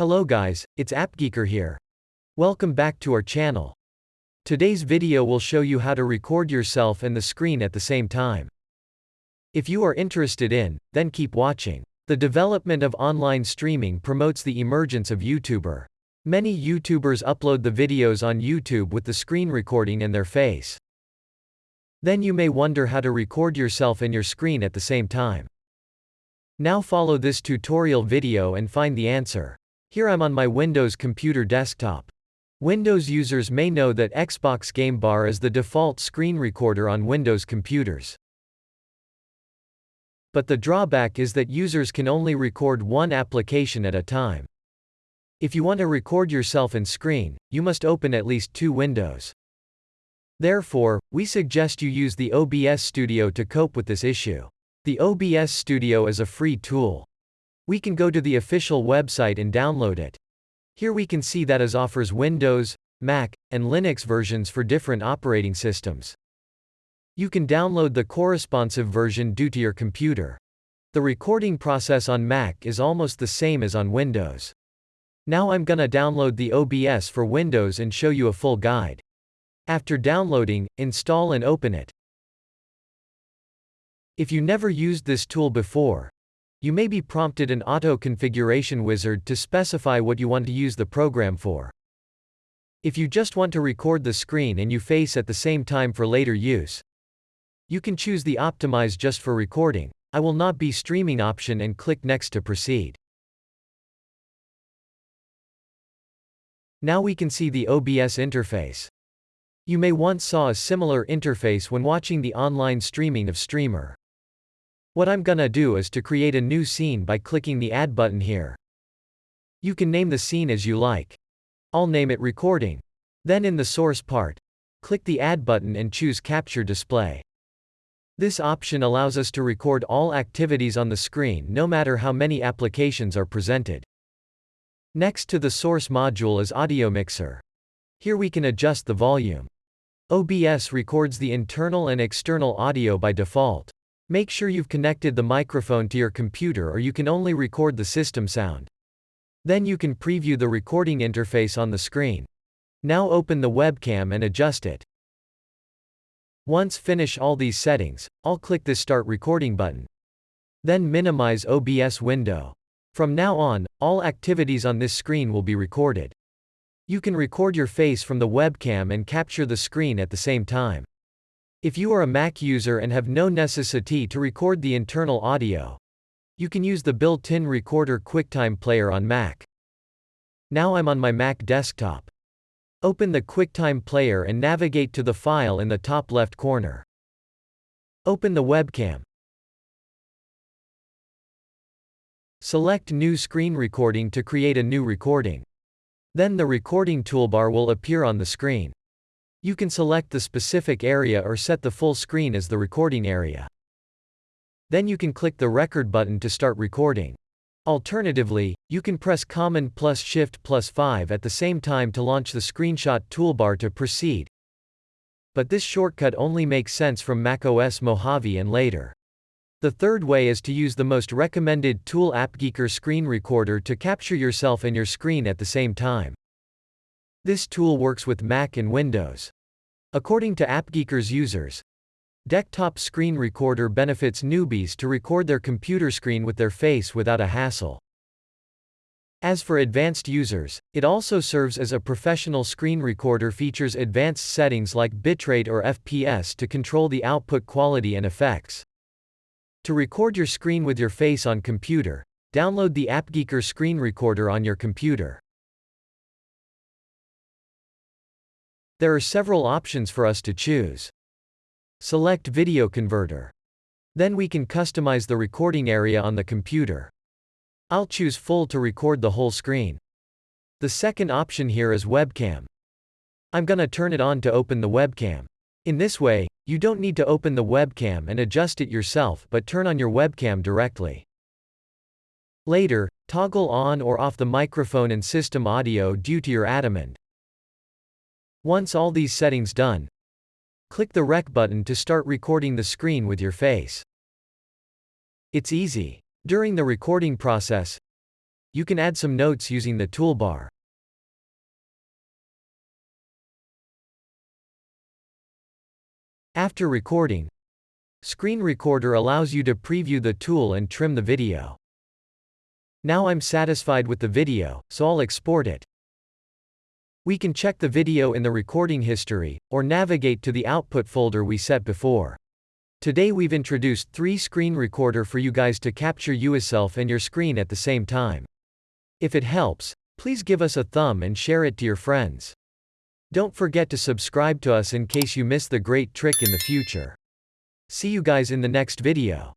Hello guys, it's AppGeeker here. Welcome back to our channel. Today's video will show you how to record yourself and the screen at the same time. If you are interested in, then keep watching. The development of online streaming promotes the emergence of YouTuber. Many YouTubers upload the videos on YouTube with the screen recording and their face. Then you may wonder how to record yourself and your screen at the same time. Now follow this tutorial video and find the answer. Here I'm on my Windows computer desktop. Windows users may know that Xbox Game Bar is the default screen recorder on Windows computers. But the drawback is that users can only record one application at a time. If you want to record yourself and screen, you must open at least 2 windows. Therefore, we suggest you use the OBS Studio to cope with this issue. The OBS Studio is a free tool. We can go to the official website and download it. Here we can see that it offers Windows, Mac, and Linux versions for different operating systems. You can download the corresponsive version due to your computer. The recording process on Mac is almost the same as on Windows. Now I'm gonna download the OBS for Windows and show you a full guide. After downloading, install and open it. If you never used this tool before, you may be prompted an auto configuration wizard to specify what you want to use the program for. If you just want to record the screen and your face at the same time for later use, you can choose the Optimize just for recording, I will not be streaming option and click Next to proceed. Now we can see the OBS interface. You may once saw a similar interface when watching the online streaming of Streamer. What I'm gonna do is to create a new scene by clicking the Add button here. You can name the scene as you like. I'll name it Recording. Then in the source part, click the Add button and choose Capture Display. This option allows us to record all activities on the screen no matter how many applications are presented. Next to the source module is Audio Mixer. Here we can adjust the volume. OBS records the internal and external audio by default. Make sure you've connected the microphone to your computer or you can only record the system sound. Then you can preview the recording interface on the screen. Now open the webcam and adjust it. Once finish all these settings, I'll click this Start Recording button. Then minimize OBS window. From now on, all activities on this screen will be recorded. You can record your face from the webcam and capture the screen at the same time. If you are a Mac user and have no necessity to record the internal audio, you can use the built-in recorder QuickTime Player on Mac. Now I'm on my Mac desktop. Open the QuickTime Player and navigate to the file in the top left corner. Open the webcam. Select New Screen Recording to create a new recording. Then the recording toolbar will appear on the screen. You can select the specific area or set the full screen as the recording area. Then you can click the record button to start recording. Alternatively, you can press Command plus Shift plus 5 at the same time to launch the screenshot toolbar to proceed. But this shortcut only makes sense from macOS Mojave and later. The third way is to use the most recommended tool AppGeeker Screen Recorder to capture yourself and your screen at the same time. This tool works with Mac and Windows. According to AppGeeker's users, Desktop Screen Recorder benefits newbies to record their computer screen with their face without a hassle. As for advanced users, it also serves as a professional screen recorder, features advanced settings like bitrate or FPS to control the output quality and effects. To record your screen with your face on computer, download the AppGeeker Screen Recorder on your computer. There are several options for us to choose. Select Video Converter. Then we can customize the recording area on the computer. I'll choose Full to record the whole screen. The second option here is Webcam. I'm gonna turn it on to open the webcam. In this way, you don't need to open the webcam and adjust it yourself but turn on your webcam directly. Later, toggle on or off the microphone and system audio due to your adamant. Once all these settings done, click the Rec button to start recording the screen with your face. It's easy. During the recording process, You can add some notes using the toolbar. After recording, Screen Recorder allows you to preview the tool and trim the video. Now I'm satisfied with the video, so I'll export it. We can check the video in the recording history, or navigate to the output folder we set before. Today we've introduced 3 Screen Recorder for you guys to capture yourself and your screen at the same time. If it helps, please give us a thumb and share it to your friends. Don't forget to subscribe to us in case you miss the great trick in the future. See you guys in the next video.